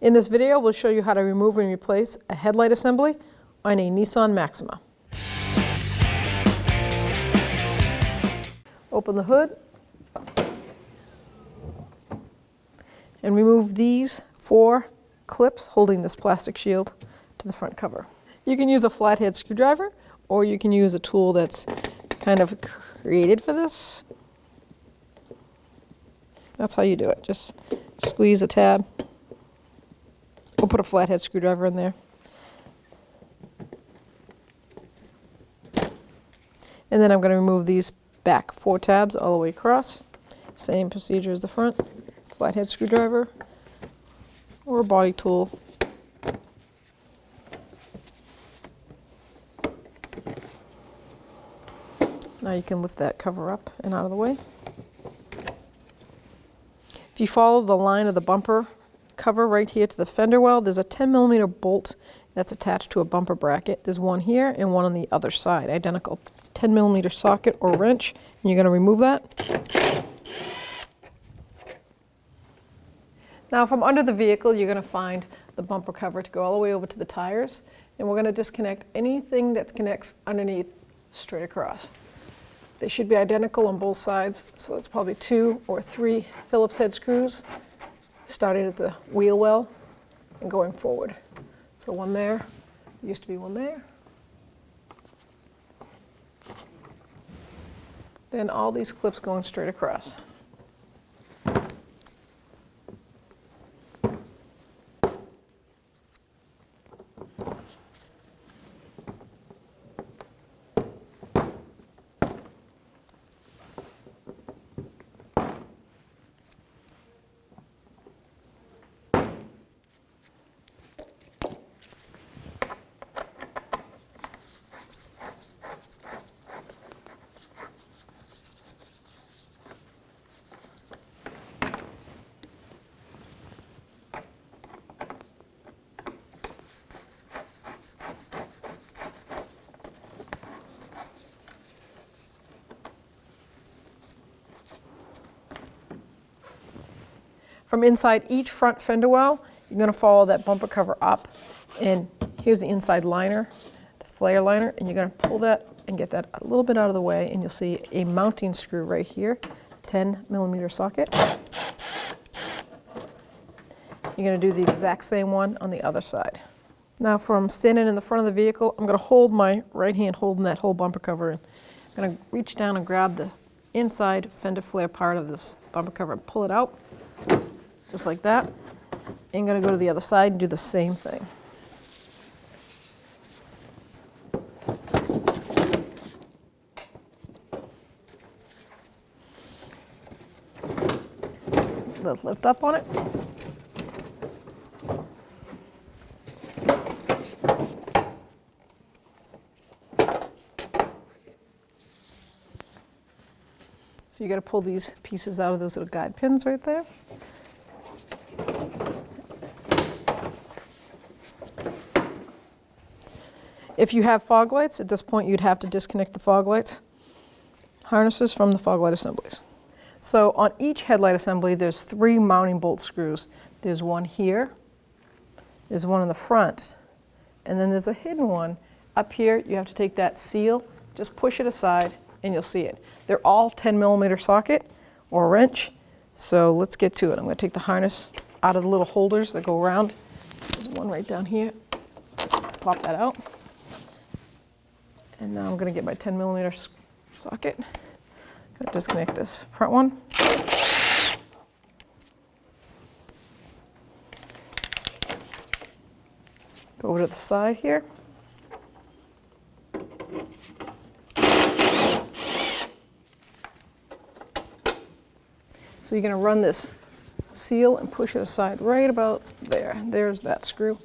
In this video, we'll show you how to remove and replace a headlight assembly on a Nissan Maxima. Open the hood and remove these 4 clips holding this plastic shield to the front cover. You can use a flathead screwdriver, or you can use a tool that's kind of created for this. That's how you do it. Just squeeze a tab. We'll put a flathead screwdriver in there. And then I'm going to remove these back 4 tabs all the way across. Same procedure as the front. Flathead screwdriver or a body tool. Now you can lift that cover up and out of the way. If you follow the line of the bumper cover right here to the fender well, there's a 10mm bolt that's attached to a bumper bracket. There's one here and one on the other side, identical 10mm socket or wrench, and you're going to remove that. Now from under the vehicle, you're going to find the bumper cover to go all the way over to the tires, and we're going to disconnect anything that connects underneath straight across. They should be identical on both sides, so that's probably 2 or 3 Phillips head screws, starting at the wheel well and going forward. So one there, used to be one there. Then all these clips going straight across. From inside each front fender well, you're going to follow that bumper cover up, and here's the inside liner, the flare liner, and you're going to pull that and get that a little bit out of the way, and you'll see a mounting screw right here, 10mm socket. You're going to do the exact same one on the other side. Now from standing in the front of the vehicle, I'm going to hold my right hand holding that whole bumper cover, and I'm going to reach down and grab the inside fender flare part of this bumper cover and pull it out. Just like that. I'm going to go to the other side and do the same thing. Let's lift up on it. So you got to pull these pieces out of those little guide pins right there. If you have fog lights, at this point you'd have to disconnect the fog lights harnesses from the fog light assemblies. So on each headlight assembly, there's 3 mounting bolt screws. There's one here, there's one in the front, and then there's a hidden one up here. You have to take that seal, just push it aside, and you'll see it. They're all 10mm socket or wrench. So let's get to it. I'm going to take the harness out of the little holders that go around. There's one right down here. Pop that out. And now I'm going to get my 10mm socket. I'm going to disconnect this front one. Go over to the side here. So you're going to run this seal and push it aside right about there. There's that screw.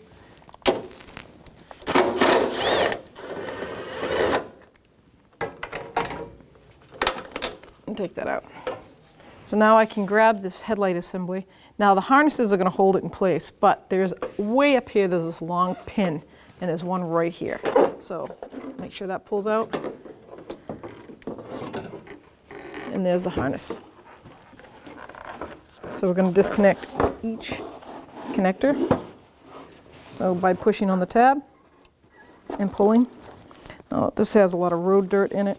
And take that out. So now I can grab this headlight assembly. Now the harnesses are going to hold it in place, but there's way up here, there's this long pin, and there's one right here. So make sure that pulls out. And there's the harness. So we're going to disconnect each connector. So by pushing on the tab and pulling, this has a lot of road dirt in it.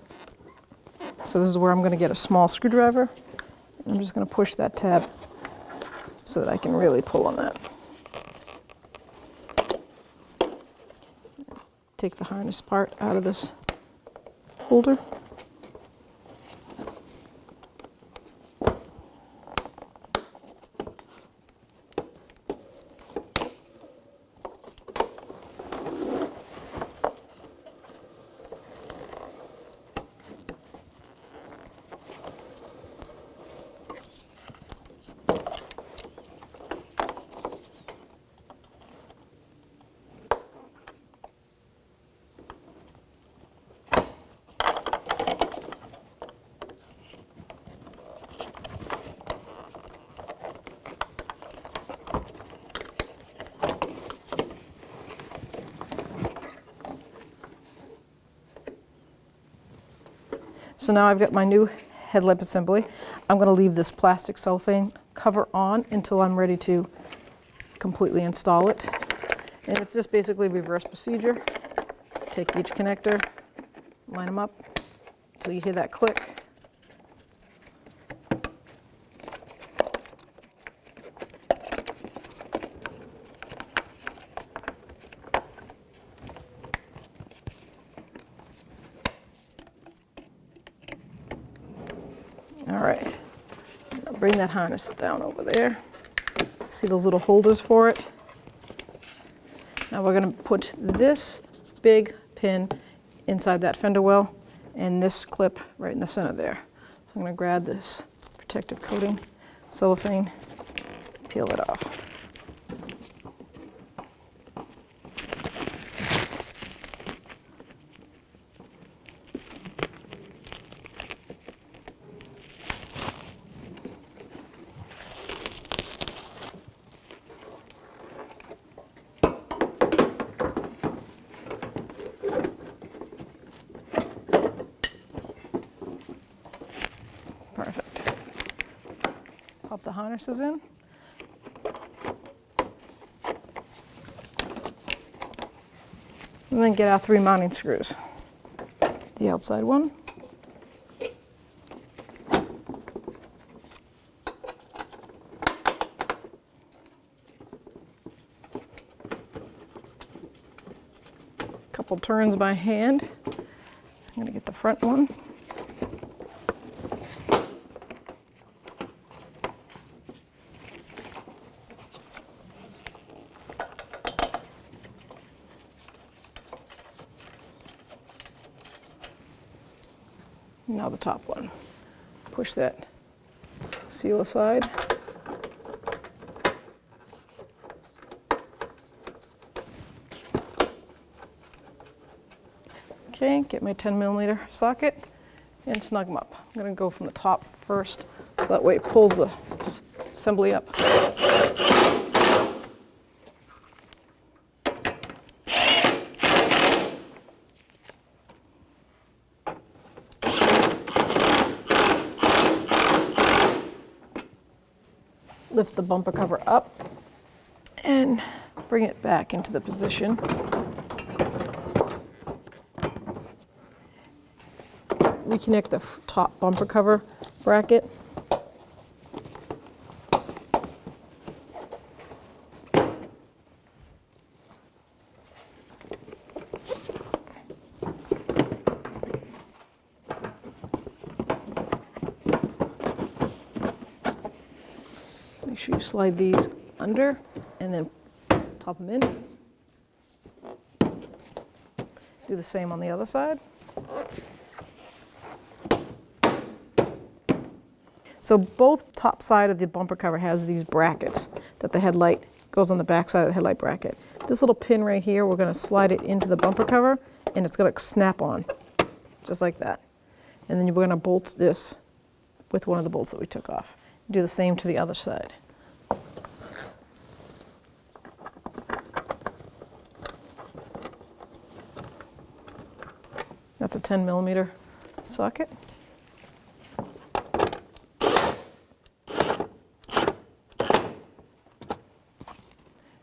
So this is where I'm going to get a small screwdriver. I'm just going to push that tab so that I can really pull on that. Take the harness part out of this holder. So now I've got my new headlamp assembly. I'm going to leave this plastic cellophane cover on until I'm ready to completely install it. And it's just basically reverse procedure. Take each connector, line them up until you hear that click. All right, now bring that harness down over there. See those little holders for it? Now we're going to put this big pin inside that fender well and this clip right in the center there. So I'm going to grab this protective coating, cellophane, peel it off. Perfect. Pop the harnesses in. And then get our 3 mounting screws. The outside one. Couple turns by hand. I'm going to get the front one. Now the top one. Push that seal aside. Okay, get my 10mm socket and snug them up. I'm going to go from the top first, so that way it pulls the assembly up. Lift the bumper cover up and bring it back into the position. Reconnect the top bumper cover bracket. Make sure you slide these under and then pop them in. Do the same on the other side. So both top side of the bumper cover has these brackets that the headlight goes on the back side of the headlight bracket. This little pin right here, we're going to slide it into the bumper cover and it's going to snap on, just like that. And then we're going to bolt this with one of the bolts that we took off. Do the same to the other side. That's a 10mm socket.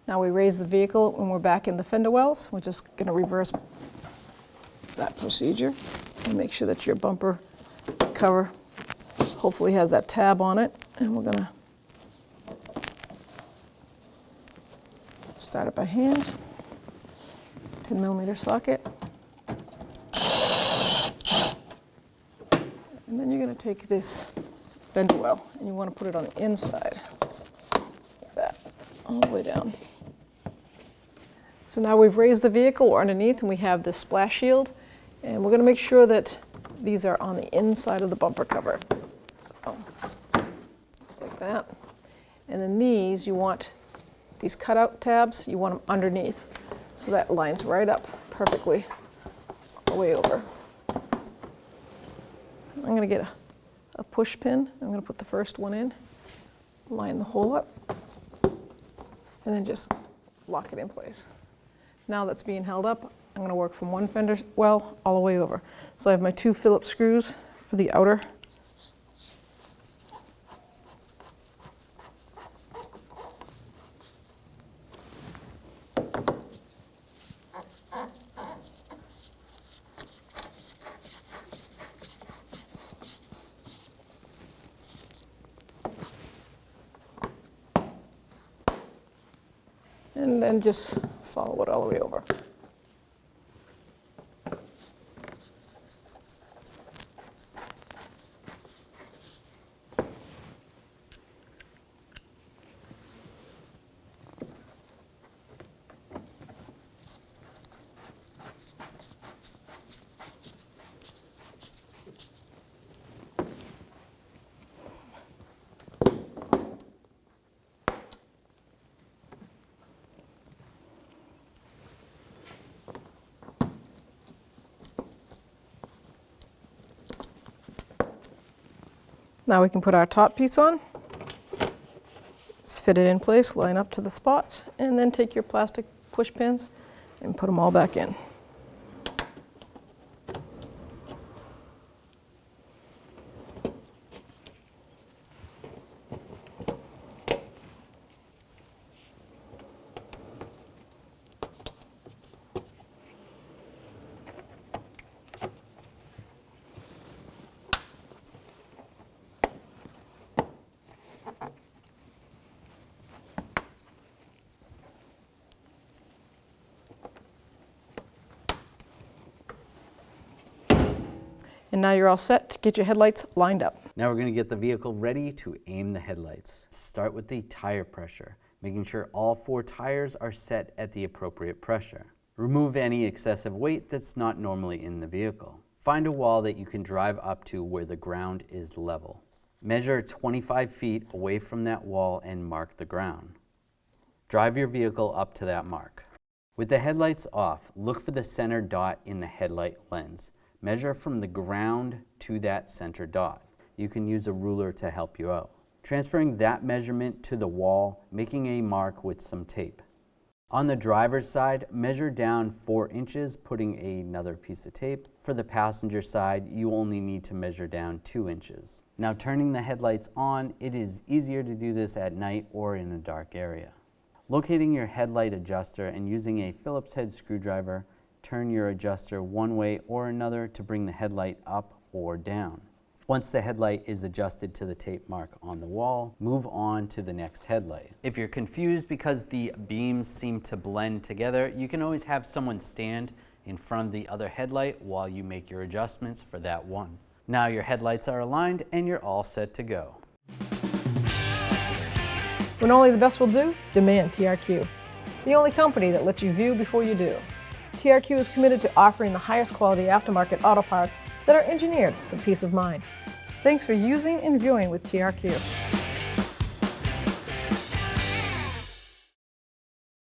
Now we raise the vehicle when we're back in the fender wells. We're just going to reverse that procedure and make sure that your bumper cover hopefully has that tab on it. And we're going to start it by hand, 10mm socket. And then you're going to take this fender well and you want to put it on the inside, like that, all the way down. So now we've raised the vehicle, we're underneath, and we have this splash shield, and we're going to make sure that these are on the inside of the bumper cover. So, just like that. And then these, you want these cutout tabs, you want them underneath, so that lines right up perfectly all the way over. I'm going to get a push pin. I'm going to put the first one in, line the hole up, and then just lock it in place. Now that's being held up, I'm going to work from one fender well all the way over. So I have my 2 Phillips screws for the outer. And then just follow it all the way over. Now we can put our top piece on. It's fitted in place, line up to the spots, and then take your plastic push pins and put them all back in. And now you're all set to get your headlights lined up. Now we're going to get the vehicle ready to aim the headlights. Start with the tire pressure, making sure all 4 tires are set at the appropriate pressure. Remove any excessive weight that's not normally in the vehicle. Find a wall that you can drive up to where the ground is level. Measure 25 feet away from that wall and mark the ground. Drive your vehicle up to that mark. With the headlights off, look for the center dot in the headlight lens. Measure from the ground to that center dot. You can use a ruler to help you out. Transferring that measurement to the wall, making a mark with some tape. On the driver's side, measure down 4 inches, putting another piece of tape. For the passenger side, you only need to measure down 2 inches. Now turning the headlights on, it is easier to do this at night or in a dark area. Locating your headlight adjuster and using a Phillips head screwdriver, turn your adjuster one way or another to bring the headlight up or down. Once the headlight is adjusted to the tape mark on the wall, move on to the next headlight. If you're confused because the beams seem to blend together, you can always have someone stand in front of the other headlight while you make your adjustments for that one. Now your headlights are aligned and you're all set to go. When only the best will do, demand TRQ. The only company that lets you view before you do. TRQ is committed to offering the highest quality aftermarket auto parts that are engineered for peace of mind. Thanks for using and viewing with TRQ.